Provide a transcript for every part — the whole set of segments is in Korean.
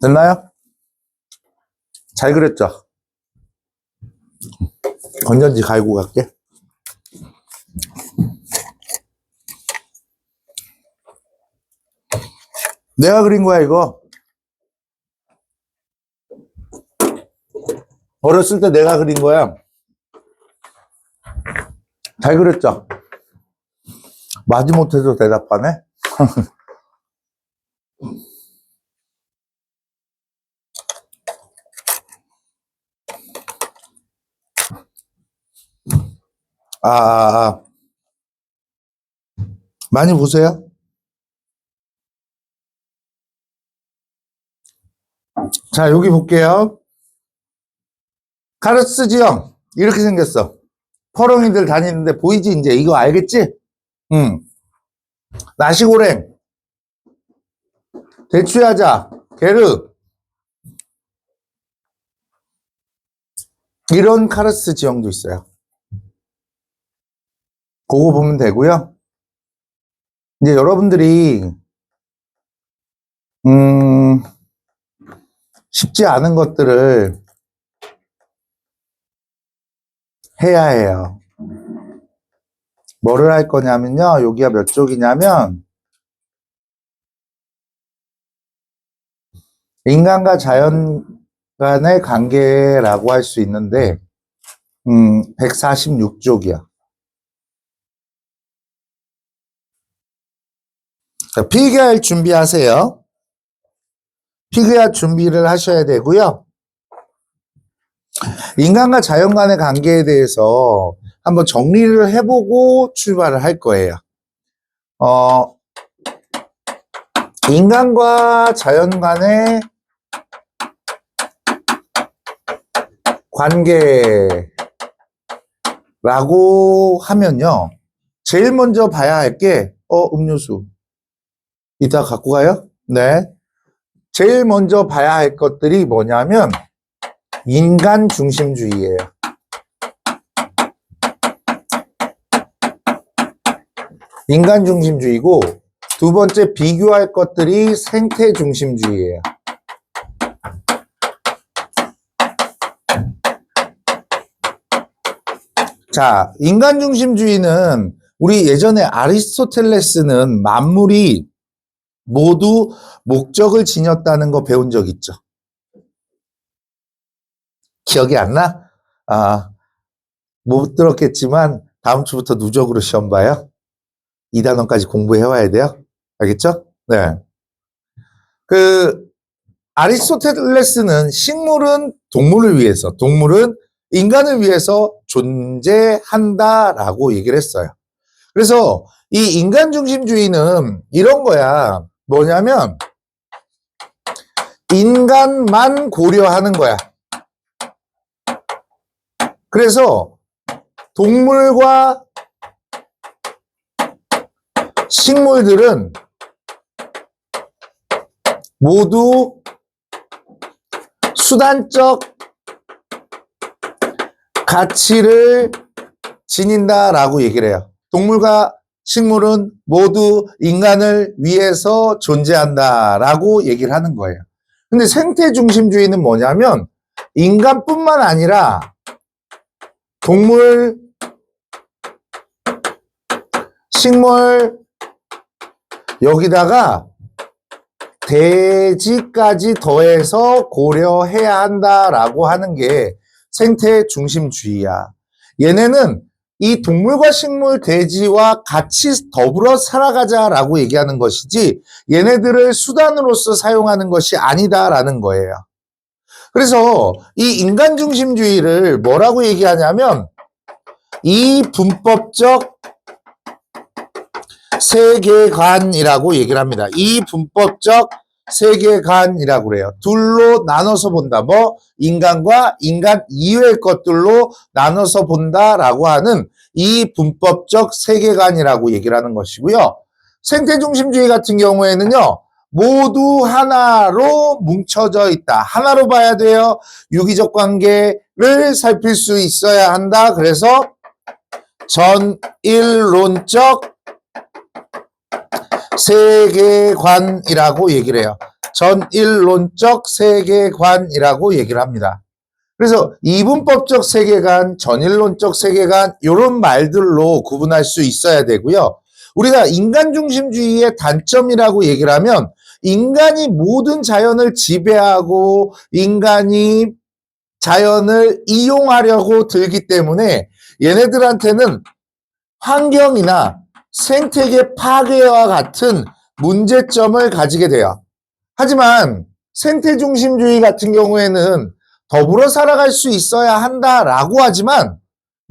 됐나요? 잘 그렸죠? 건전지 갈고 갈게. 내가 그린 거야, 이거. 어렸을 때 내가 그린 거야. 잘 그렸죠? 마지못해서 대답하네? 많이 보세요. 자, 여기 볼게요. 카르스 지형. 이렇게 생겼어. 퍼렁이들 다니는데 보이지? 이제 이거 알겠지? 나시고랭, 대추야자, 게르. 이런 카르스 지형도 있어요. 그거 보면 되고요. 이제 여러분들이 쉽지 않은 것들을 해야 해요. 뭐를 할 거냐면요. 여기가 몇 쪽이냐면 인간과 자연 간의 관계라고 할 수 있는데 146쪽이야. 필기할 준비하세요. 필기할 준비를 하셔야 되고요. 인간과 자연 간의 관계에 대해서 한번 정리를 해보고 출발을 할 거예요. 인간과 자연 간의 관계라고 하면요. 제일 먼저 봐야 할 게, 음료수. 이따 갖고 가요? 네. 제일 먼저 봐야 할 것들이 뭐냐면, 인간 중심주의예요. 인간 중심주의고, 두 번째 비교할 것들이 생태 중심주의예요. 자, 인간 중심주의는 우리 예전에 아리스토텔레스는 만물이 모두 목적을 지녔다는 거 배운 적 있죠? 기억이 안 나? 못 들었겠지만 다음 주부터 누적으로 시험 봐요. 2단원까지 공부해 와야 돼요. 알겠죠? 네. 아리스토텔레스는 식물은 동물을 위해서, 동물은 인간을 위해서 존재한다라고 얘기를 했어요. 그래서 이 인간 중심주의는 이런 거야. 뭐냐면 인간만 고려하는 거야. 그래서 동물과 식물들은 모두 수단적 가치를 지닌다라고 얘기를 해요. 동물과 식물은 모두 인간을 위해서 존재한다라고 얘기를 하는 거예요. 근데 생태 중심주의는 뭐냐면 인간뿐만 아니라 동물, 식물, 여기다가 돼지까지 더해서 고려해야 한다라고 하는 게 생태 중심주의야. 얘네는 이 동물과 식물, 돼지와 같이 더불어 살아가자라고 얘기하는 것이지 얘네들을 수단으로서 사용하는 것이 아니다라는 거예요. 그래서 이 인간 중심주의를 뭐라고 얘기하냐면 이 분법적 세계관이라고 얘기를 합니다. 이 분법적 세계관이라고 그래요. 둘로 나눠서 본다. 인간과 인간 이외의 것들로 나눠서 본다라고 하는 이 분법적 세계관이라고 얘기를 하는 것이고요. 생태중심주의 같은 경우에는요. 모두 하나로 뭉쳐져 있다. 하나로 봐야 돼요. 유기적 관계를 살필 수 있어야 한다. 그래서 전일론적 세계관이라고 얘기를 해요. 전일론적 세계관이라고 얘기를 합니다. 그래서 이분법적 세계관, 전일론적 세계관 이런 말들로 구분할 수 있어야 되고요. 우리가 인간중심주의의 단점이라고 얘기를 하면 인간이 모든 자연을 지배하고 인간이 자연을 이용하려고 들기 때문에 얘네들한테는 환경이나 생태계 파괴와 같은 문제점을 가지게 돼요. 하지만 생태중심주의 같은 경우에는 더불어 살아갈 수 있어야 한다라고 하지만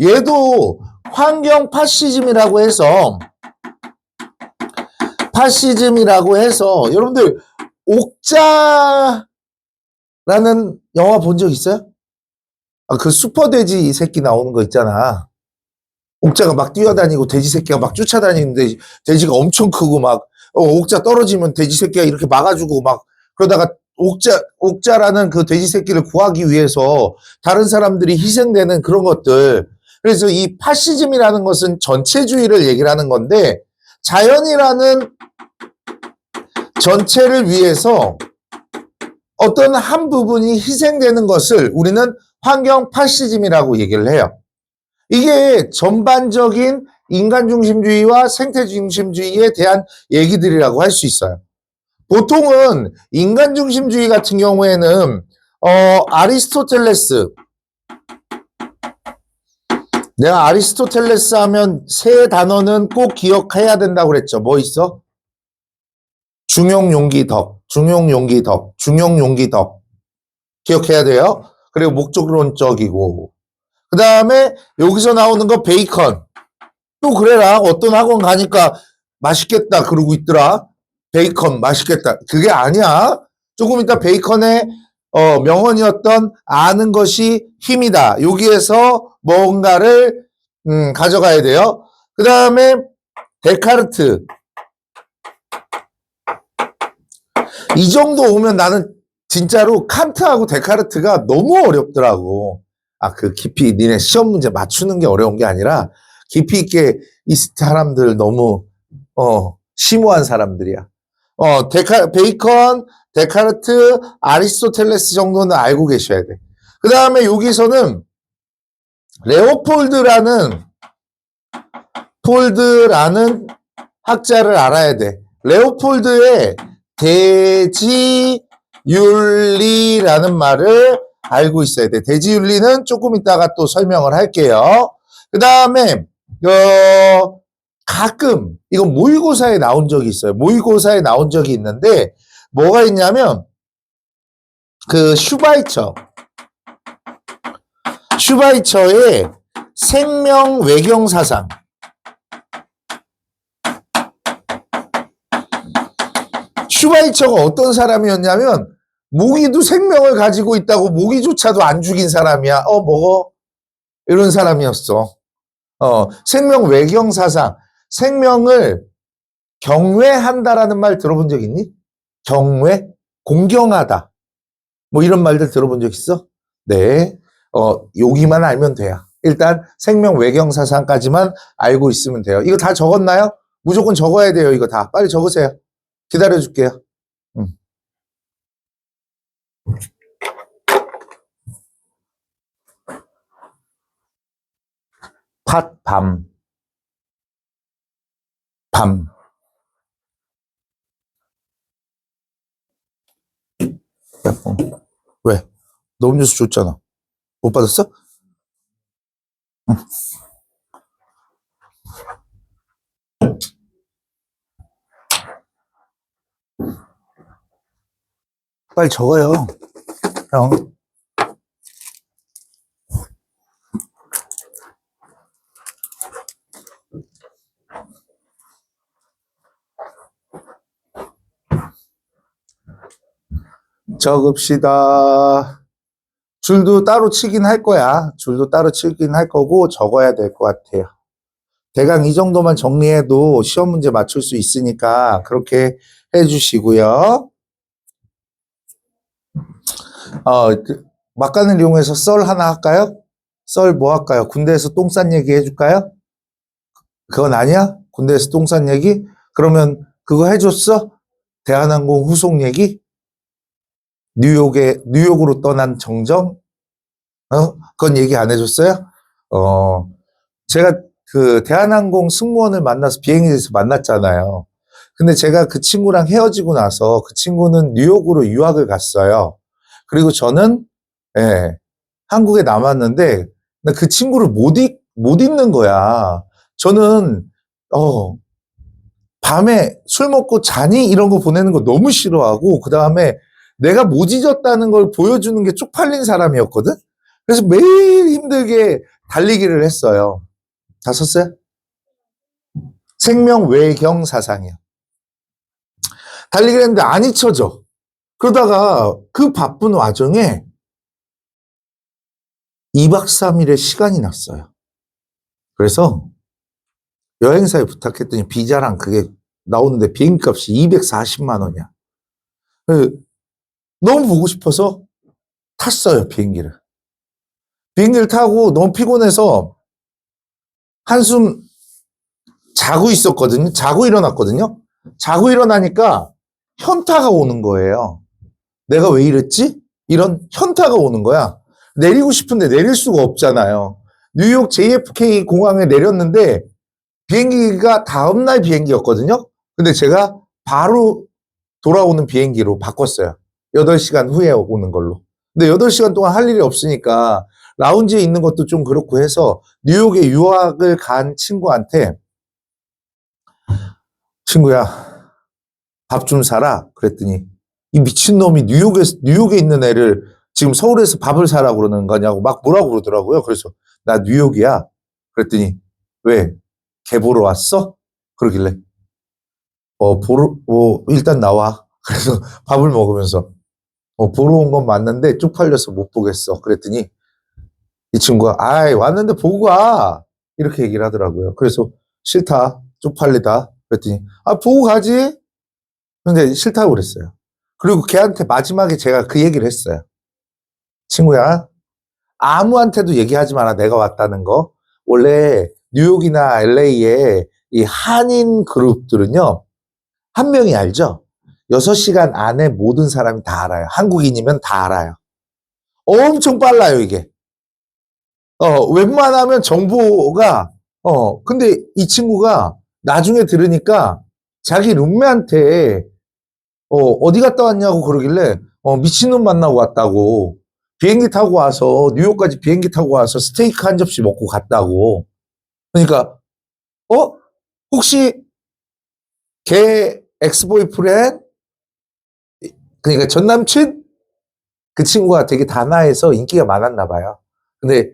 얘도 환경 파시즘이라고 해서 여러분들 옥자라는 영화 본 적 있어요? 그 슈퍼돼지 새끼 나오는 거 있잖아. 옥자가 막 뛰어다니고 돼지 새끼가 막 쫓아다니는데 돼지가 엄청 크고 막 옥자 떨어지면 돼지 새끼가 이렇게 막아주고 막 그러다가 옥자라는 그 돼지 새끼를 구하기 위해서 다른 사람들이 희생되는 그런 것들. 그래서 이 파시즘이라는 것은 전체주의를 얘기를 하는 건데 자연이라는 전체를 위해서 어떤 한 부분이 희생되는 것을 우리는 환경 파시즘이라고 얘기를 해요. 이게 전반적인 인간중심주의와 생태중심주의에 대한 얘기들이라고 할 수 있어요. 보통은 인간중심주의 같은 경우에는 아리스토텔레스, 내가 아리스토텔레스 하면 세 단어는 꼭 기억해야 된다고 그랬죠. 뭐 있어? 중용용기덕 기억해야 돼요. 그리고 목적론적이고 그 다음에 여기서 나오는 거 베이컨. 또 그래라. 어떤 학원 가니까 맛있겠다 그러고 있더라. 베이컨 맛있겠다. 그게 아니야. 조금 이따 베이컨의 명언이었던 아는 것이 힘이다. 여기에서 뭔가를 가져가야 돼요. 그 다음에 데카르트. 이 정도 오면 나는 진짜로 칸트하고 데카르트가 너무 어렵더라고. 그 깊이 니네 시험 문제 맞추는 게 어려운 게 아니라 깊이 있게 이 사람들 너무 심오한 사람들이야. 베이컨, 데카르트, 아리스토텔레스 정도는 알고 계셔야 돼. 그 다음에 여기서는 레오폴드라는 학자를 알아야 돼. 레오폴드의 대지윤리라는 말을 알고 있어야 돼. 대지윤리는 조금 이따가 또 설명을 할게요. 그 다음에 가끔 이건 모의고사에 나온 적이 있어요. 모의고사에 나온 적이 있는데 뭐가 있냐면 그 슈바이처의 생명 외경 사상. 슈바이처가 어떤 사람이었냐면 모기도 생명을 가지고 있다고 모기조차도 안 죽인 사람이야. 먹어. 이런 사람이었어. 생명 외경 사상. 생명을 경외한다라는 말 들어본 적 있니? 경외? 공경하다. 뭐 이런 말들 들어본 적 있어? 네. 여기만 알면 돼요. 일단 생명 외경 사상까지만 알고 있으면 돼요. 이거 다 적었나요? 무조건 적어야 돼요. 이거 다. 빨리 적으세요. 기다려줄게요. 밤. 왜? 너 음료수 줬잖아. 못 받았어? 응. 빨리 적어요, 형. 적읍시다. 줄도 따로 치긴 할 거야. 줄도 따로 치긴 할 거고 적어야 될 것 같아요. 대강 이 정도만 정리해도 시험 문제 맞출 수 있으니까 그렇게 해주시고요. 막간을 이용해서 썰 하나 할까요? 썰 뭐 할까요? 군대에서 똥 싼 얘기 해줄까요? 그건 아니야? 군대에서 똥 싼 얘기? 그러면 그거 해줬어? 대한항공 후속 얘기? 뉴욕으로 떠난 정정? 그건 얘기 안 해줬어요? 제가 그 대한항공 승무원을 만나서 비행기에서 만났잖아요. 근데 제가 그 친구랑 헤어지고 나서 그 친구는 뉴욕으로 유학을 갔어요. 그리고 저는, 예, 한국에 남았는데, 그 친구를 못 잊는 거야. 저는, 밤에 술 먹고 자니? 이런 거 보내는 거 너무 싫어하고, 그 다음에 내가 못 잊었다는 걸 보여주는 게 쪽팔린 사람이었거든? 그래서 매일 힘들게 달리기를 했어요. 다 썼어요? 생명 외경 사상이요. 달리기를 했는데 안 잊혀져. 그러다가 그 바쁜 와중에 2박 3일의 시간이 났어요. 그래서 여행사에 부탁했더니 비자랑 그게 나오는데 비행값이 240만 원이야. 너무 보고 싶어서 탔어요, 비행기를. 비행기를 타고 너무 피곤해서 한숨 자고 있었거든요. 자고 일어났거든요. 자고 일어나니까 현타가 오는 거예요. 내가 왜 이랬지? 이런 현타가 오는 거야. 내리고 싶은데 내릴 수가 없잖아요. 뉴욕 JFK 공항에 내렸는데 비행기가 다음날 비행기였거든요. 근데 제가 바로 돌아오는 비행기로 바꿨어요. 8시간 후에 오는 걸로. 근데 8시간 동안 할 일이 없으니까 라운지에 있는 것도 좀 그렇고 해서 뉴욕에 유학을 간 친구한테 친구야, 밥 좀 사라. 그랬더니 이 미친놈이 뉴욕에 있는 애를 지금 서울에서 밥을 사라고 그러는 거냐고 막 뭐라고 그러더라고요. 그래서 나 뉴욕이야. 그랬더니 왜? 개 보러 왔어? 그러길래 일단 나와. 그래서 밥을 먹으면서 보러 온 건 맞는데 쪽팔려서 못 보겠어. 그랬더니 이 친구가 아이 왔는데 보고 가. 이렇게 얘기를 하더라고요. 그래서 싫다. 쪽팔리다. 그랬더니 보고 가지. 근데 싫다고 그랬어요. 그리고 걔한테 마지막에 제가 그 얘기를 했어요. 친구야, 아무한테도 얘기하지 마라. 내가 왔다는 거. 원래 뉴욕이나 LA에 이 한인 그룹들은요. 한 명이 알죠? 6시간 안에 모든 사람이 다 알아요. 한국인이면 다 알아요. 엄청 빨라요, 이게. 웬만하면 정보가, 근데 이 친구가 나중에 들으니까 자기 룸메한테, 어디 갔다 왔냐고 그러길래, 미친놈 만나고 왔다고. 비행기 타고 와서, 뉴욕까지 비행기 타고 와서 스테이크 한 접시 먹고 갔다고. 그러니까, 어? 혹시 걔 엑스보이프렌? 그러니까 전 남친? 그 친구가 되게 단아해서 인기가 많았나 봐요. 근데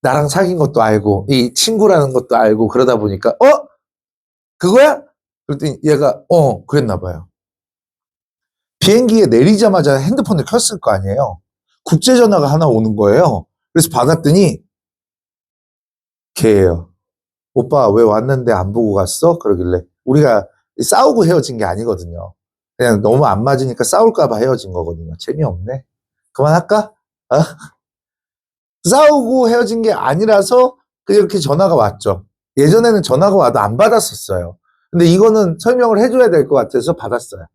나랑 사귄 것도 알고, 이 친구라는 것도 알고 그러다 보니까, 그거야? 그랬더니 얘가, 그랬나 봐요. 비행기에 내리자마자 핸드폰을 켰을 거 아니에요. 국제전화가 하나 오는 거예요. 그래서 받았더니, 걔예요. 오빠 왜 왔는데 안 보고 갔어? 그러길래, 우리가 싸우고 헤어진 게 아니거든요. 그냥 너무 안 맞으니까 싸울까봐 헤어진 거거든요. 재미없네. 그만할까? 싸우고 헤어진 게 아니라서 그렇게 전화가 왔죠. 예전에는 전화가 와도 안 받았었어요. 근데 이거는 설명을 해줘야 될 것 같아서 받았어요.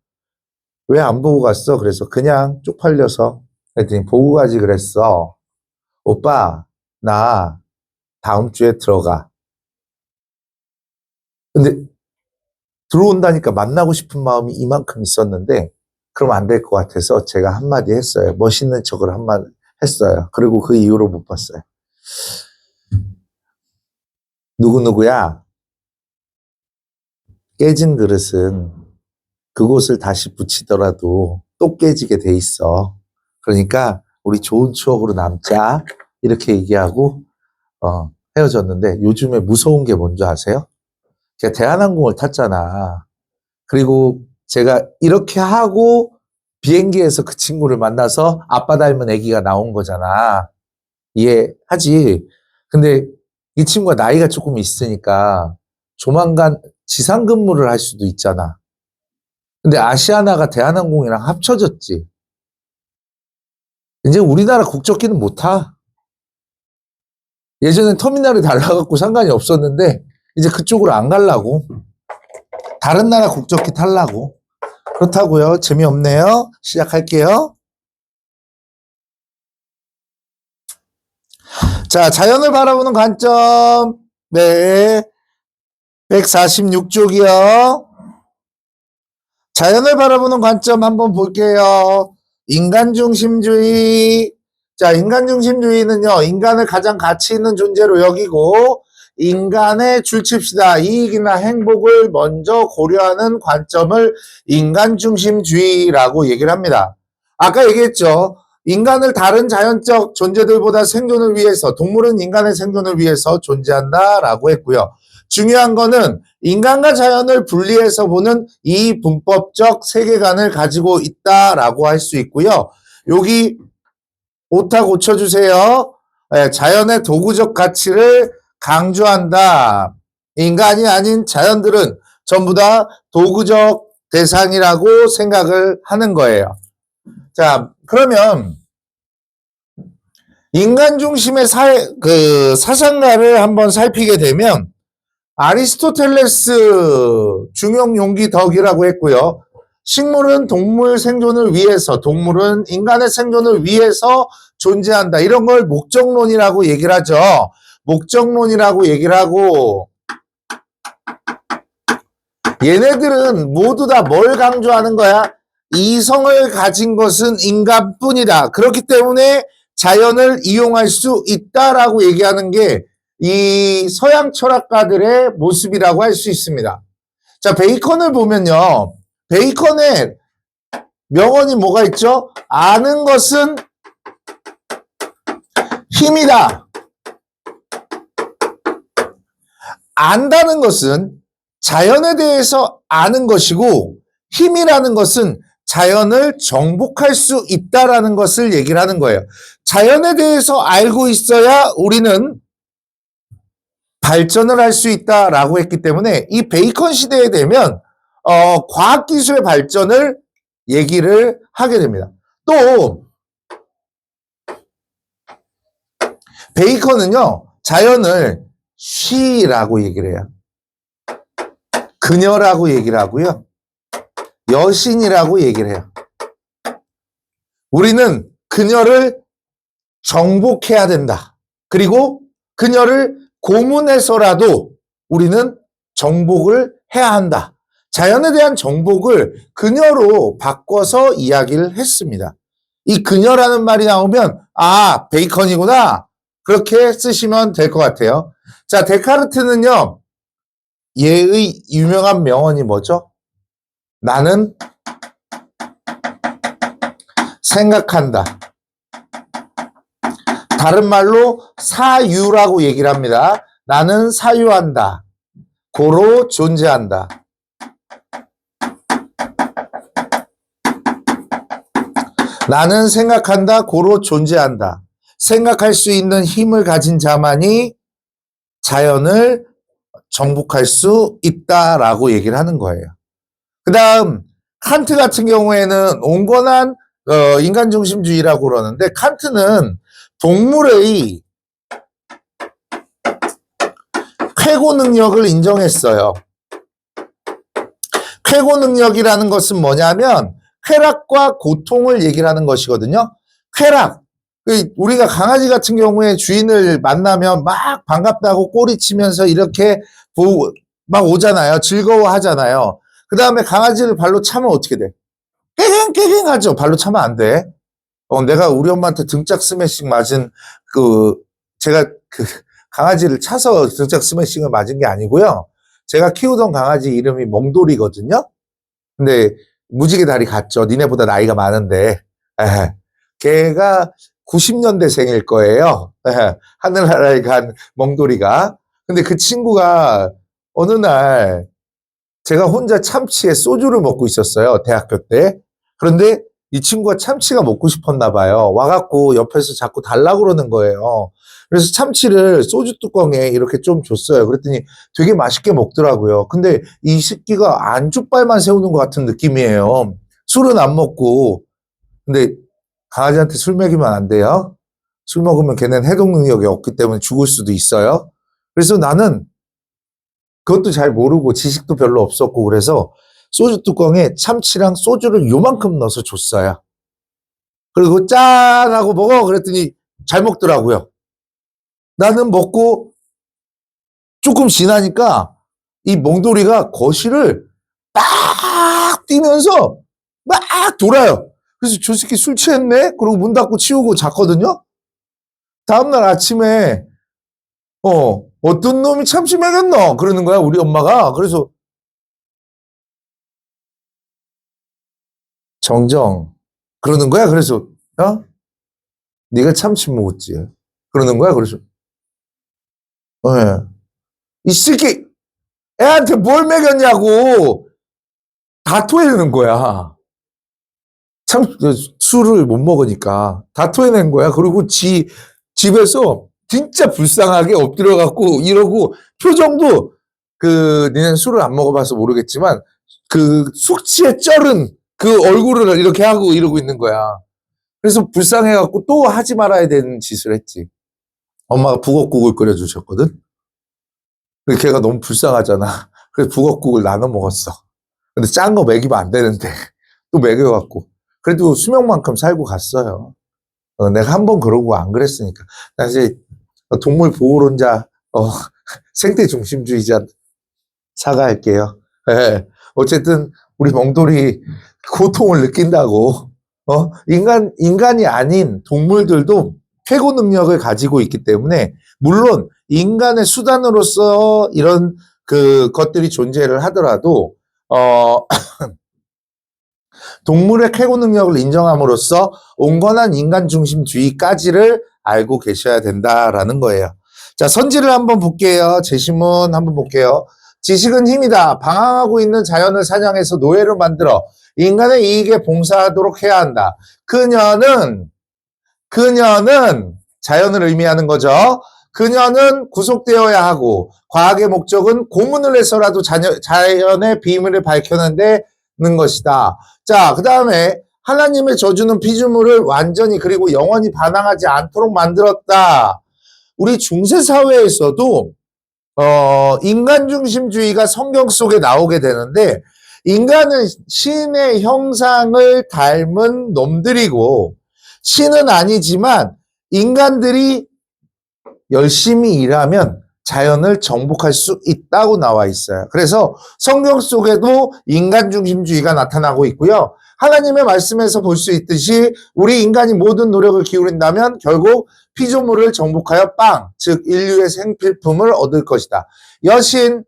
왜 안 보고 갔어? 그래서 그냥 쪽팔려서. 그랬더니 보고 가지 그랬어. 오빠, 나 다음 주에 들어가. 근데 들어온다니까 만나고 싶은 마음이 이만큼 있었는데 그럼 안 될 것 같아서 제가 한마디 했어요. 멋있는 척을 한마디 했어요. 그리고 그 이후로 못 봤어요. 누구누구야? 깨진 그릇은 그곳을 다시 붙이더라도 또 깨지게 돼 있어. 그러니까 우리 좋은 추억으로 남자. 이렇게 얘기하고 헤어졌는데 요즘에 무서운 게 뭔지 아세요? 제가 대한항공을 탔잖아. 그리고 제가 이렇게 하고 비행기에서 그 친구를 만나서 아빠 닮은 아기가 나온 거잖아. 이해하지? 근데 이 친구가 나이가 조금 있으니까 조만간 지상 근무를 할 수도 있잖아. 근데 아시아나가 대한항공이랑 합쳐졌지. 이제 우리나라 국적기는 못 타. 예전엔 터미널이 달라갖고 상관이 없었는데 이제 그쪽으로 안 가려고. 다른 나라 국적기 타려고. 그렇다고요. 재미없네요. 시작할게요. 자, 자연을 바라보는 관점. 네. 146쪽이요. 자연을 바라보는 관점 한번 볼게요. 인간중심주의. 자, 인간중심주의는요, 인간을 가장 가치 있는 존재로 여기고, 인간의 줄칩시다. 이익이나 행복을 먼저 고려하는 관점을 인간중심주의라고 얘기를 합니다. 아까 얘기했죠. 인간을 다른 자연적 존재들보다 생존을 위해서, 동물은 인간의 생존을 위해서 존재한다라고 했고요. 중요한 거는 인간과 자연을 분리해서 보는 이 분법적 세계관을 가지고 있다라고 할 수 있고요. 여기 오타 고쳐주세요. 자연의 도구적 가치를 강조한다. 인간이 아닌 자연들은 전부 다 도구적 대상이라고 생각을 하는 거예요. 자, 그러면 인간 중심의 사상가를 한번 살피게 되면 아리스토텔레스 중용용기 덕이라고 했고요. 식물은 동물 생존을 위해서, 동물은 인간의 생존을 위해서 존재한다. 이런 걸 목적론이라고 얘기를 하죠. 목적론이라고 얘기를 하고, 얘네들은 모두 다 뭘 강조하는 거야? 이성을 가진 것은 인간뿐이다. 그렇기 때문에 자연을 이용할 수 있다라고 얘기하는 게 이 서양 철학가들의 모습이라고 할 수 있습니다. 자, 베이컨을 보면요. 베이컨의 명언이 뭐가 있죠? 아는 것은 힘이다. 안다는 것은 자연에 대해서 아는 것이고, 힘이라는 것은 자연을 정복할 수 있다라는 것을 얘기를 하는 거예요. 자연에 대해서 알고 있어야 우리는 발전을 할 수 있다라고 했기 때문에 이 베이컨 시대에 되면 과학기술의 발전을 얘기를 하게 됩니다. 또 베이컨은요, 자연을 she라고 얘기를 해요. 그녀라고 얘기를 하고요. 여신이라고 얘기를 해요. 우리는 그녀를 정복해야 된다. 그리고 그녀를 고문해서라도 우리는 정복을 해야 한다. 자연에 대한 정복을 그녀로 바꿔서 이야기를 했습니다. 이 그녀라는 말이 나오면 아, 베이컨이구나. 그렇게 쓰시면 될 것 같아요. 자, 데카르트는요. 얘의 유명한 명언이 뭐죠? 나는 생각한다. 다른 말로 사유라고 얘기를 합니다. 나는 사유한다. 고로 존재한다. 나는 생각한다. 고로 존재한다. 생각할 수 있는 힘을 가진 자만이 자연을 정복할 수 있다라고 얘기를 하는 거예요. 그 다음 칸트 같은 경우에는 온건한 인간중심주의라고 그러는데 칸트는 동물의 쾌고 능력을 인정했어요. 쾌고 능력이라는 것은 뭐냐면 쾌락과 고통을 얘기를 하는 것이거든요. 쾌락. 우리가 강아지 같은 경우에 주인을 만나면 막 반갑다고 꼬리치면서 이렇게 막 오잖아요. 즐거워하잖아요. 그 다음에 강아지를 발로 차면 어떻게 돼? 깨갱깨갱 하죠. 발로 차면 안 돼. 내가 우리 엄마한테 등짝 스매싱 맞은 제가 강아지를 차서 등짝 스매싱을 맞은 게 아니고요. 제가 키우던 강아지 이름이 몽돌이거든요. 근데 무지개 다리 같죠. 니네보다 나이가 많은데. 걔가 90년대생일 거예요. 하늘나라에 간 몽돌이가. 근데 그 친구가 어느 날 제가 혼자 참치에 소주를 먹고 있었어요. 대학교 때. 그런데 이 친구가 참치가 먹고 싶었나 봐요. 와갖고 옆에서 자꾸 달라고 그러는 거예요. 그래서 참치를 소주 뚜껑에 이렇게 좀 줬어요. 그랬더니 되게 맛있게 먹더라고요. 근데 이 새끼가 안주빨만 세우는 것 같은 느낌이에요. 술은 안 먹고. 근데 강아지한테 술 먹이면 안 돼요. 술 먹으면 걔는 해독 능력이 없기 때문에 죽을 수도 있어요. 그래서 나는 그것도 잘 모르고 지식도 별로 없었고 그래서 소주 뚜껑에 참치랑 소주를 요만큼 넣어서 줬어요. 그리고 짠 하고 먹어 그랬더니 잘 먹더라고요. 나는 먹고 조금 지나니까 이 멍돌이가 거실을 막 뛰면서 막 돌아요. 그래서 저 새끼 술 취했네? 그러고 문 닫고 치우고 잤거든요? 다음날 아침에, 어떤 놈이 참치 먹였노? 그러는 거야, 우리 엄마가. 그래서, 정정. 그러는 거야. 그래서, 네가 참치 먹었지. 그러는 거야. 그래서, 예. 이 새끼, 애한테 뭘 먹였냐고. 다 토해내는 거야. 참, 술을 못 먹으니까. 다 토해낸 거야. 그리고 집에서 진짜 불쌍하게 엎드려갖고 이러고 표정도 니는 술을 안 먹어봐서 모르겠지만 숙취에 쩔은 그 얼굴을 이렇게 하고 이러고 있는 거야. 그래서 불쌍해갖고 또 하지 말아야 되는 짓을 했지. 엄마가 북엇국을 끓여주셨거든? 근데 걔가 너무 불쌍하잖아. 그래서 북엇국을 나눠 먹었어. 근데 짠 거 먹이면 안 되는데 또 먹여갖고. 그래도 수명만큼 살고 갔어요. 내가 한 번 그러고 안 그랬으니까. 사실 동물 보호론자, 생태 중심주의자 사과할게요. 예. 어쨌든 우리 멍돌이 고통을 느낀다고. 인간이 아닌 동물들도 쾌고 능력을 가지고 있기 때문에 물론 인간의 수단으로서 이런 것들이 존재를 하더라도 동물의 쾌고 능력을 인정함으로써 온건한 인간 중심주의까지를 알고 계셔야 된다라는 거예요. 자, 선지를 한번 볼게요. 제시문 한번 볼게요. 지식은 힘이다. 방황하고 있는 자연을 사냥해서 노예로 만들어 인간의 이익에 봉사하도록 해야 한다. 그녀는 자연을 의미하는 거죠. 그녀는 구속되어야 하고 과학의 목적은 고문을 해서라도 자연의 비밀을 밝혀내는 것이다. 자, 그 다음에 하나님의 저주는 피조물을 완전히 그리고 영원히 반항하지 않도록 만들었다. 우리 중세사회에서도 인간 중심주의가 성경 속에 나오게 되는데 인간은 신의 형상을 닮은 놈들이고 신은 아니지만 인간들이 열심히 일하면 자연을 정복할 수 있다고 나와 있어요. 그래서 성경 속에도 인간 중심주의가 나타나고 있고요. 하나님의 말씀에서 볼 수 있듯이 우리 인간이 모든 노력을 기울인다면 결국 피조물을 정복하여 즉 인류의 생필품을 얻을 것이다. 여신을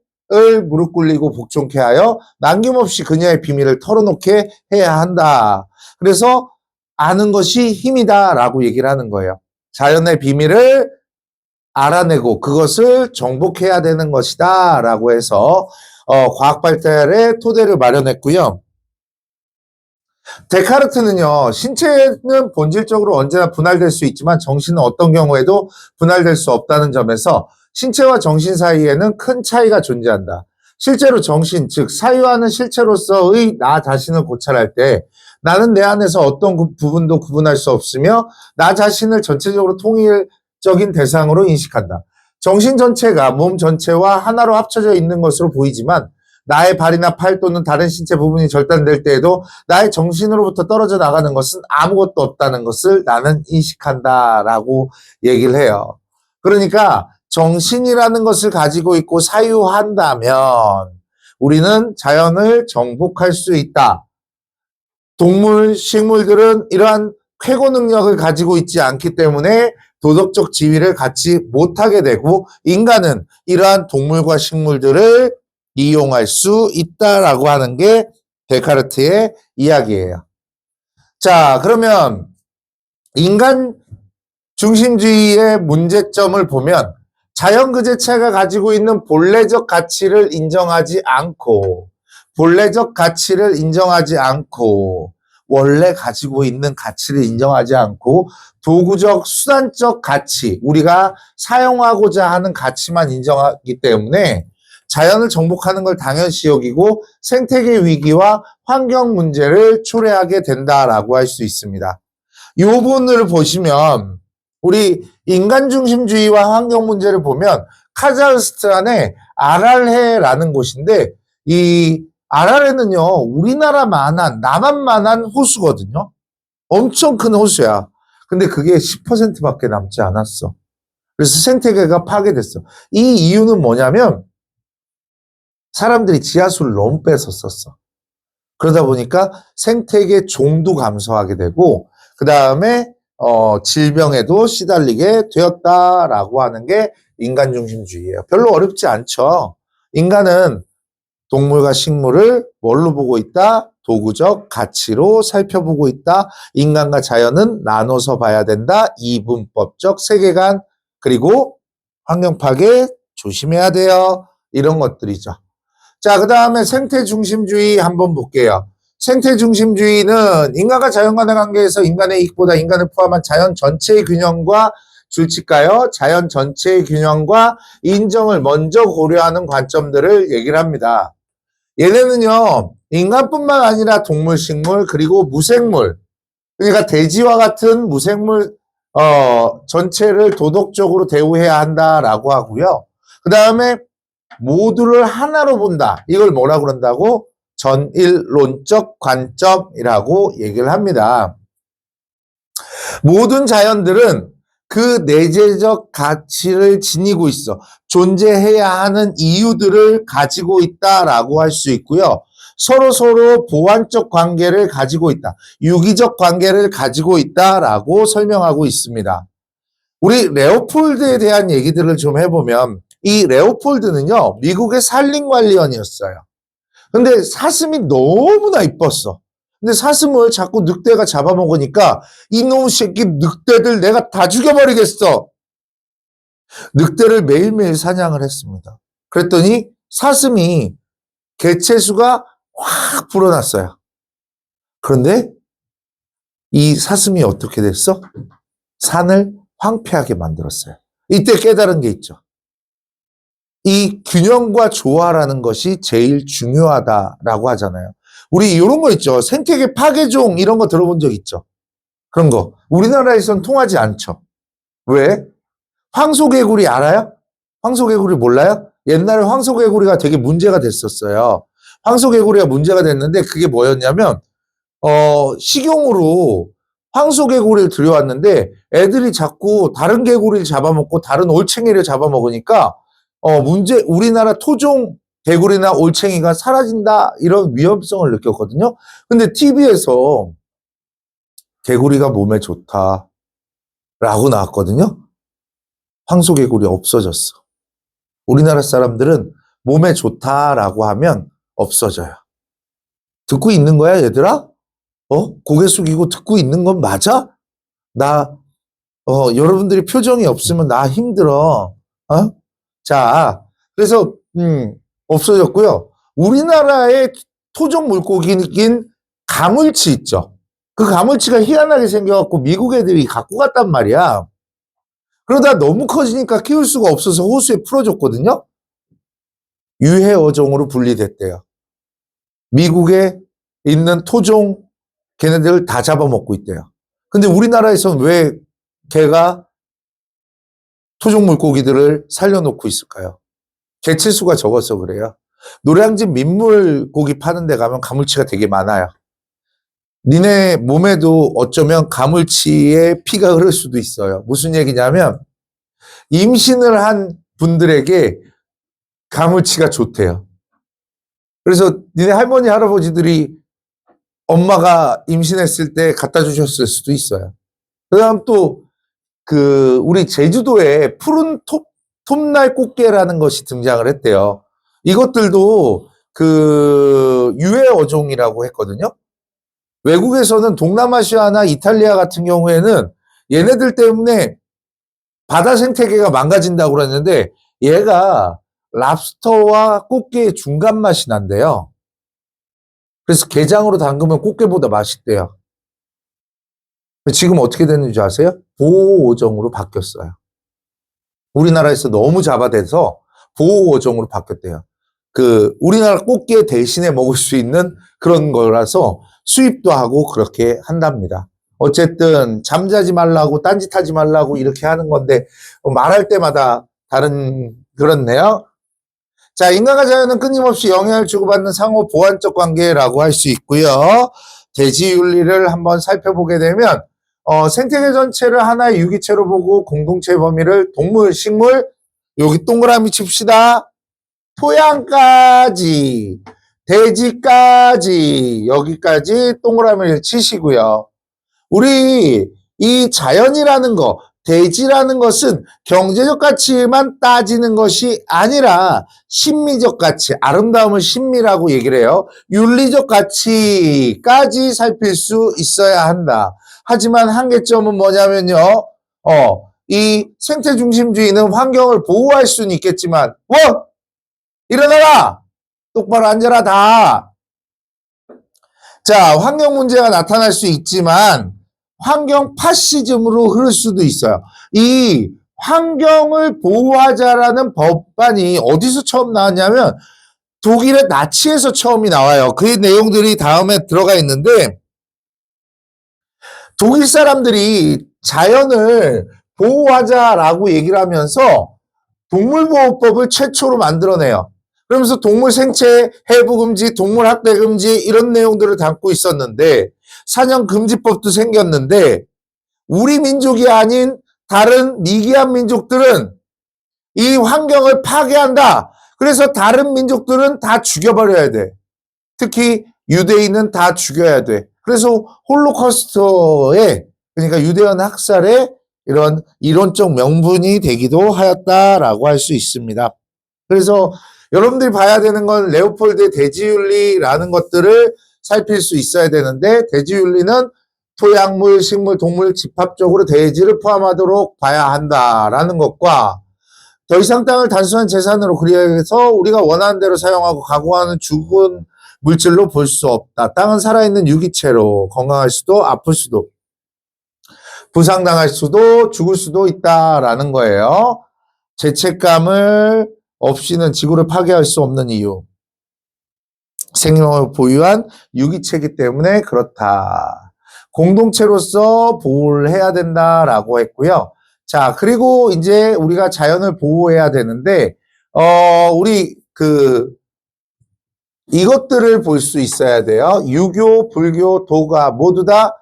무릎 꿇리고 복종케 하여 남김없이 그녀의 비밀을 털어놓게 해야 한다. 그래서 아는 것이 힘이다라고 얘기를 하는 거예요. 자연의 비밀을 알아내고 그것을 정복해야 되는 것이다 라고 해서 과학 발달의 토대를 마련했고요. 데카르트는요, 신체는 본질적으로 언제나 분할될 수 있지만 정신은 어떤 경우에도 분할될 수 없다는 점에서 신체와 정신 사이에는 큰 차이가 존재한다. 실제로 정신, 즉 사유하는 실체로서의 나 자신을 고찰할 때 나는 내 안에서 어떤 부분도 구분할 수 없으며 나 자신을 전체적으로 통일적인 대상으로 인식한다. 정신 전체가 몸 전체와 하나로 합쳐져 있는 것으로 보이지만 나의 발이나 팔 또는 다른 신체 부분이 절단될 때에도 나의 정신으로부터 떨어져 나가는 것은 아무것도 없다는 것을 나는 인식한다라고 얘기를 해요. 그러니까 정신이라는 것을 가지고 있고 사유한다면 우리는 자연을 정복할 수 있다. 동물, 식물들은 이러한 쾌고 능력을 가지고 있지 않기 때문에 도덕적 지위를 갖지 못하게 되고 인간은 이러한 동물과 식물들을 이용할 수 있다라고 하는 게 데카르트의 이야기예요. 자, 그러면 인간 중심주의의 문제점을 보면 자연 그 자체가 가지고 있는 본래적 가치를 인정하지 않고 원래 가지고 있는 가치를 인정하지 않고 도구적, 수단적 가치, 우리가 사용하고자 하는 가치만 인정하기 때문에 자연을 정복하는 걸 당연시 여기고 생태계 위기와 환경 문제를 초래하게 된다라고 할 수 있습니다. 이 부분을 보시면 우리 인간 중심주의와 환경 문제를 보면 카자흐스탄의 아랄해라는 곳인데 이 아랄해는요 우리나라만한 남한만한 호수거든요. 엄청 큰 호수야. 근데 그게 10%밖에 남지 않았어. 그래서 생태계가 파괴됐어. 이 이유는 뭐냐면 사람들이 지하수를 너무 뺏었었어. 그러다 보니까 생태계 종도 감소하게 되고 그 다음에 질병에도 시달리게 되었다라고 하는 게 인간 중심주의예요. 별로 어렵지 않죠. 인간은 동물과 식물을 뭘로 보고 있다? 도구적 가치로 살펴보고 있다. 인간과 자연은 나눠서 봐야 된다. 이분법적 세계관 그리고 환경 파괴 조심해야 돼요. 이런 것들이죠. 자, 그 다음에 생태 중심주의 한번 볼게요. 생태 중심주의는 인간과 자연 간의 관계에서 인간의 이익보다 인간을 포함한 자연 전체의 균형과 줄칠까요? 자연 전체의 균형과 인정을 먼저 고려하는 관점들을 얘기를 합니다. 얘네는요, 인간뿐만 아니라 동물, 식물, 그리고 무생물, 그러니까 돼지와 같은 무생물, 전체를 도덕적으로 대우해야 한다라고 하고요. 그 다음에 모두를 하나로 본다. 이걸 뭐라 그런다고? 전일론적 관점이라고 얘기를 합니다. 모든 자연들은 그 내재적 가치를 지니고 있어. 존재해야 하는 이유들을 가지고 있다라고 할 수 있고요. 서로 보완적 관계를 가지고 있다. 유기적 관계를 가지고 있다라고 설명하고 있습니다. 우리 레오폴드에 대한 얘기들을 좀 해보면 이 레오폴드는요. 미국의 산림관리원이었어요. 근데 사슴이 너무나 이뻤어. 근데 사슴을 자꾸 늑대가 잡아먹으니까 이놈 새끼 늑대들 내가 다 죽여버리겠어. 늑대를 매일매일 사냥을 했습니다. 그랬더니 사슴이 개체수가 확 불어났어요. 그런데 이 사슴이 어떻게 됐어? 산을 황폐하게 만들었어요. 이때 깨달은 게 있죠. 이 균형과 조화라는 것이 제일 중요하다라고 하잖아요. 우리 이런 거 있죠. 생태계 파괴종 이런 거 들어본 적 있죠. 그런 거. 우리나라에선 통하지 않죠. 왜? 황소개구리 알아요? 황소개구리 몰라요? 옛날에 황소개구리가 되게 문제가 됐었어요. 황소개구리가 문제가 됐는데 그게 뭐였냐면 식용으로 황소개구리를 들여왔는데 애들이 자꾸 다른 개구리를 잡아먹고 다른 올챙이를 잡아먹으니까 우리나라 토종 개구리나 올챙이가 사라진다 이런 위험성을 느꼈거든요. 근데 TV에서 개구리가 몸에 좋다라고 나왔거든요. 황소개구리 없어졌어. 우리나라 사람들은 몸에 좋다라고 하면 없어져요. 듣고 있는 거야, 얘들아? 고개 숙이고 듣고 있는 건 맞아? 여러분들이 표정이 없으면 나 힘들어. 자, 그래서, 없어졌고요. 우리나라의 토종 물고기인 가물치 있죠. 그 가물치가 희한하게 생겨갖고 미국 애들이 갖고 갔단 말이야. 그러다 너무 커지니까 키울 수가 없어서 호수에 풀어줬거든요. 유해 어종으로 분리됐대요. 미국에 있는 토종 걔네들 다 잡아먹고 있대요. 근데 우리나라에서는 왜 걔가 토종 물고기들을 살려놓고 있을까요? 개체수가 적어서 그래요. 노량진 민물고기 파는 데 가면 가물치가 되게 많아요. 니네 몸에도 어쩌면 가물치의 피가 흐를 수도 있어요. 무슨 얘기냐면 임신을 한 분들에게 가물치가 좋대요. 그래서 니네 할머니 할아버지들이 엄마가 임신했을 때 갖다 주셨을 수도 있어요. 그 다음 또 우리 제주도에 푸른 톱날 꽃게라는 것이 등장을 했대요. 이것들도 유해 어종이라고 했거든요. 외국에서는 동남아시아나 이탈리아 같은 경우에는 얘네들 때문에 바다 생태계가 망가진다고 그랬는데 얘가 랍스터와 꽃게의 중간 맛이 난대요. 그래서 게장으로 담그면 꽃게보다 맛있대요. 지금 어떻게 됐는지 아세요? 보호오정으로 바뀌었어요. 우리나라에서 너무 잡아대서 보호오정으로 바뀌었대요. 우리나라 꽃게 대신에 먹을 수 있는 그런 거라서 수입도 하고 그렇게 한답니다. 어쨌든 잠자지 말라고 딴짓하지 말라고 이렇게 하는 건데 말할 때마다 그렇네요. 자, 인간과 자연은 끊임없이 영향을 주고받는 상호 보완적 관계라고 할 수 있고요. 대지윤리를 한번 살펴보게 되면 생태계 전체를 하나의 유기체로 보고 공동체 범위를 동물, 식물, 여기 동그라미 칩시다. 토양까지, 대지까지, 여기까지 동그라미를 치시고요. 우리 이 자연이라는 거, 대지라는 것은 경제적 가치만 따지는 것이 아니라 심미적 가치, 아름다움을 심미라고 얘기를 해요. 윤리적 가치까지 살필 수 있어야 한다. 하지만 한계점은 뭐냐면요. 이 생태 중심주의는 환경을 보호할 수는 있겠지만, 일어나라! 똑바로 앉아라, 다! 자, 환경 문제가 나타날 수 있지만, 환경 파시즘으로 흐를 수도 있어요. 이 환경을 보호하자라는 법안이 어디서 처음 나왔냐면, 독일의 나치에서 처음이 나와요. 그 내용들이 다음에 들어가 있는데, 독일 사람들이 자연을 보호하자라고 얘기를 하면서 동물보호법을 최초로 만들어내요. 그러면서 동물 생체 해부 금지, 동물 학대 금지 이런 내용들을 담고 있었는데 사냥 금지법도 생겼는데 우리 민족이 아닌 다른 미개한 민족들은 이 환경을 파괴한다. 그래서 다른 민족들은 다 죽여버려야 돼. 특히 유대인은 다 죽여야 돼. 그래서 홀로코스트에 그러니까 유대인 학살의 이런 이론적 명분이 되기도 하였다라고 할 수 있습니다. 그래서 여러분들이 봐야 되는 건 레오폴드의 대지윤리라는 것들을 살필 수 있어야 되는데 대지윤리는 토양물, 식물, 동물 집합적으로 대지를 포함하도록 봐야 한다라는 것과 더 이상 땅을 단순한 재산으로 그리해서 우리가 원하는 대로 사용하고 가공하는 죽은 물질로 볼 수 없다. 땅은 살아있는 유기체로 건강할 수도 아플 수도 부상당할 수도 죽을 수도 있다라는 거예요. 죄책감을 없이는 지구를 파괴할 수 없는 이유. 생명을 보유한 유기체이기 때문에 그렇다. 공동체로서 보호를 해야 된다라고 했고요. 자, 그리고 이제 우리가 자연을 보호해야 되는데, 우리 이것들을 볼 수 있어야 돼요. 유교, 불교, 도가 모두 다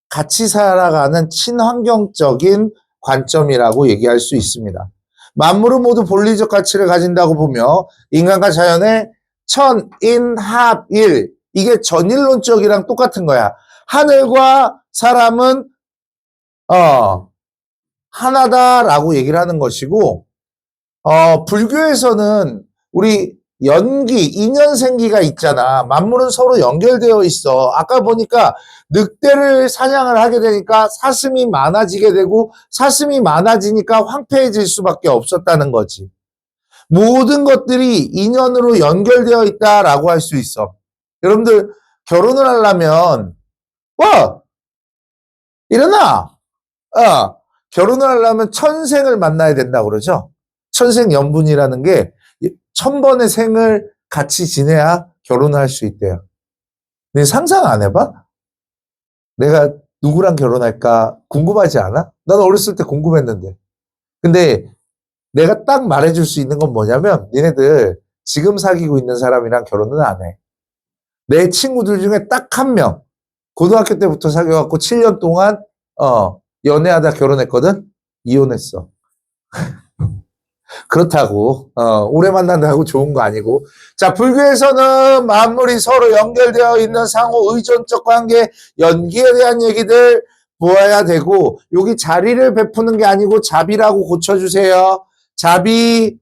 같이 살아가는 친환경적인 관점이라고 얘기할 수 있습니다. 만물은 모두 본리적 가치를 가진다고 보며 인간과 자연의 천인합일 이게 전일론적이랑 똑같은 거야. 하늘과 사람은 하나다라고 얘기를 하는 것이고 불교에서는 우리 연기, 인연생기가 있잖아. 만물은 서로 연결되어 있어. 아까 보니까 늑대를 사냥을 하게 되니까 사슴이 많아지게 되고 사슴이 많아지니까 황폐해질 수밖에 없었다는 거지. 모든 것들이 인연으로 연결되어 있다라고 할 수 있어. 여러분들 결혼을 하려면 일어나! 결혼을 하려면 천생을 만나야 된다고 그러죠. 천생연분이라는 게 1000번의 생을 같이 지내야 결혼을 할 수 있대요. 근데 상상 안 해봐? 내가 누구랑 결혼할까 궁금하지 않아? 나는 어렸을 때 궁금했는데. 근데 내가 딱 말해줄 수 있는 건 뭐냐면 니네들 지금 사귀고 있는 사람이랑 결혼은 안 해. 내 친구들 중에 딱 한 명 고등학교 때부터 사귀어갖고 7년 동안 연애하다 결혼했거든? 이혼했어. 그렇다고 오래 만난다고 좋은 거 아니고. 자, 불교에서는 만물이 서로 연결되어 있는 상호 의존적 관계, 연기에 대한 얘기들 보아야 되고 여기 자리를 베푸는 게 아니고 자비라고 고쳐주세요. 자비.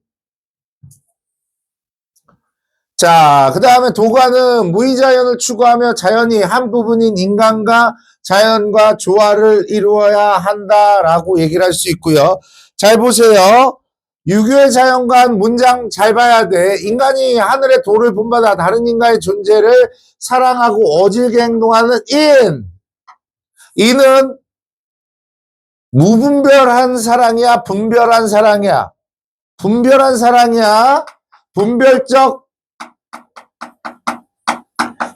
자, 그 다음에 도가는 무의자연을 추구하며 자연이 한 부분인 인간과 자연과 조화를 이루어야 한다라고 얘기를 할 수 있고요. 잘 보세요. 유교의 자연관 문장 잘 봐야 돼. 인간이 하늘의 도를 본받아 다른 인간의 존재를 사랑하고 어질게 행동하는 인. 이는 무분별한 사랑이야? 분별한 사랑이야? 분별한 사랑이야? 분별적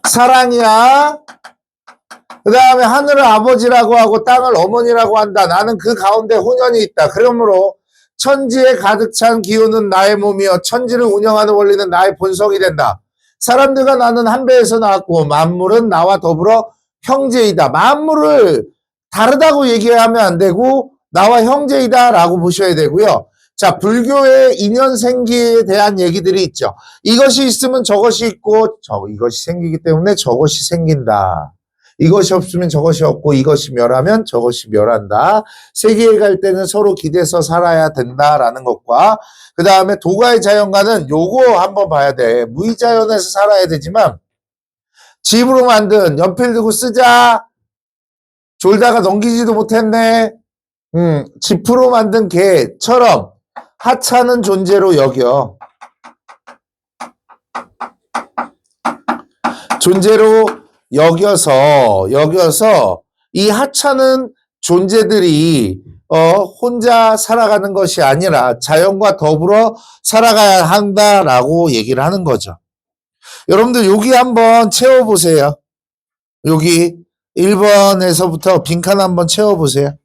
사랑이야? 그 다음에 하늘을 아버지라고 하고 땅을 어머니라고 한다. 나는 그 가운데 혼연이 있다. 그러므로 천지에 가득 찬 기운은 나의 몸이요 천지를 운영하는 원리는 나의 본성이 된다. 사람들과 나는 한 배에서 나왔고 만물은 나와 더불어 형제이다. 만물을 다르다고 얘기하면 안 되고 나와 형제이다 라고 보셔야 되고요. 자, 불교의 인연생기에 대한 얘기들이 있죠. 이것이 있으면 저것이 있고 이것이 생기기 때문에 저것이 생긴다. 이것이 없으면 저것이 없고 이것이 멸하면 저것이 멸한다. 세계에 갈 때는 서로 기대서 살아야 된다라는 것과 그 다음에 도가의 자연과는 요거 한번 봐야 돼. 무의자연에서 살아야 되지만 집으로 만든 연필 들고 쓰자. 졸다가 넘기지도 못했네. 지프로 만든 개처럼 하찮은 존재로 여겨. 존재로 여겨서 이 하찮은 존재들이 혼자 살아가는 것이 아니라 자연과 더불어 살아가야 한다라고 얘기를 하는 거죠. 여러분들 여기 한번 채워보세요. 여기 1번에서부터 빈칸 한번 채워보세요.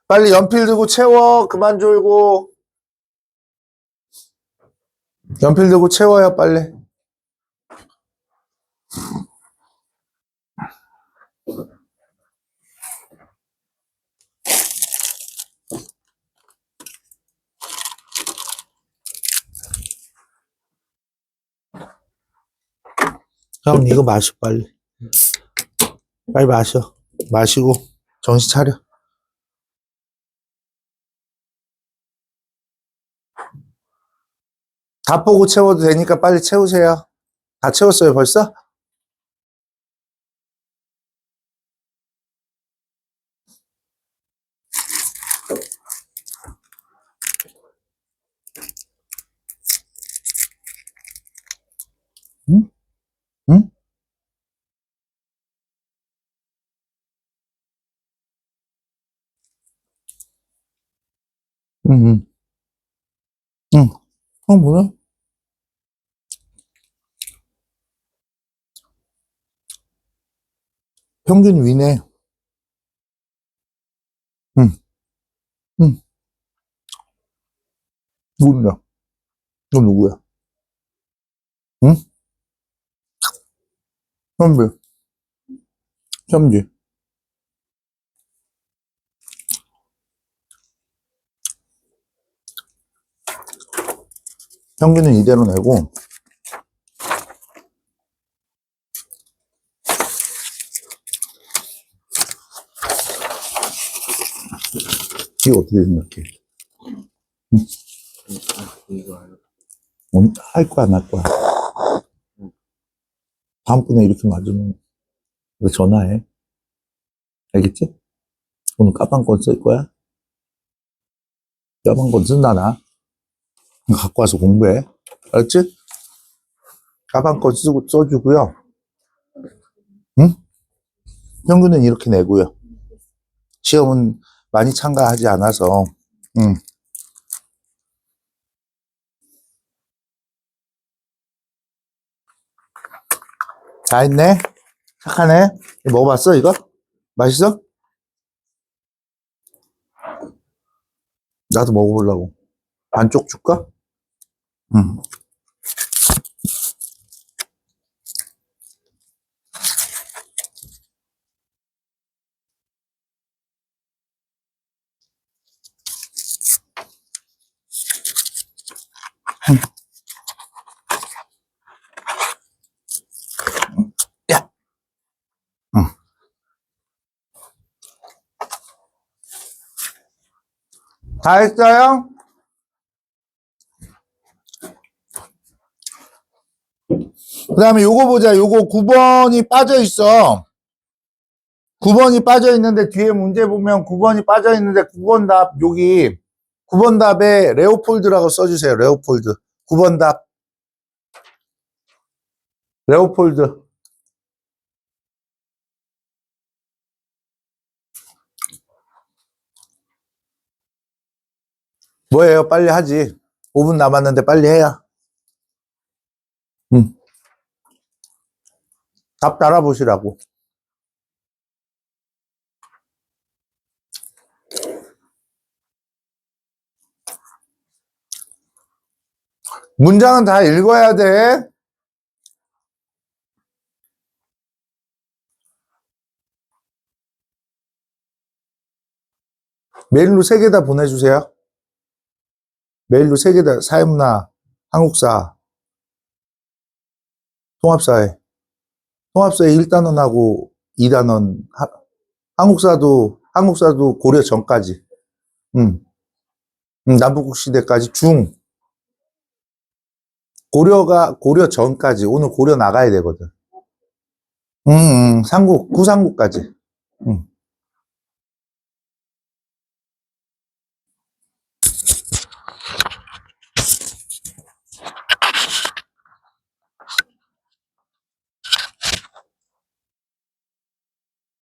빨리 연필 들고 채워. 그만 졸고. 연필 들고 채워요, 빨리. 형, 이거 마셔, 빨리. 빨리 마셔. 마시고, 정신 차려. 다 보고 채워도 되니까 빨리 채우세요. 다 채웠어요, 벌써? 응? 응? 응, 응. 형, 뭐야? 평균 위네. 응, 응. 누구냐? 너 누구야? 응? 현비. 현지. 평균은 이대로 내고, 이거 어떻게 생각해? 응? 할 거야, 안 할 거야? 다음번에 이렇게 맞으면 왜 전화해? 알겠지? 오늘 까방권 쓸 거야? 까방권 쓴다, 나. 갖고 와서 공부해. 알았지? 까방권 써주고요. 응? 평균은 이렇게 내고요. 시험은 많이 참가하지 않아서, 응. 다 했네? 착하네? 이거 먹어봤어, 이거? 맛있어? 나도 먹어보려고. 반쪽 줄까? 응. 야! 응. 다 했어요? 그 다음에 요거 보자. 요거 9번이 빠져 있어. 9번이 빠져 있는데 뒤에 문제 보면 9번이 빠져 있는데 9번 답 여기 9번 답에 레오폴드라고 써주세요. 레오폴드. 9번 답. 레오폴드. 뭐예요? 빨리 하지. 5분 남았는데 빨리 해야. 응. 답 따라보시라고. 문장은 다 읽어야 돼. 메일로 3개 다 보내주세요. 메일로 3개 다, 사회문화, 한국사, 통합사회. 통합사회 1단원하고 2단원, 한국사도 고려 전까지. 남북국 시대까지 고려 전까지. 오늘 고려 나가야 되거든. 구상국까지.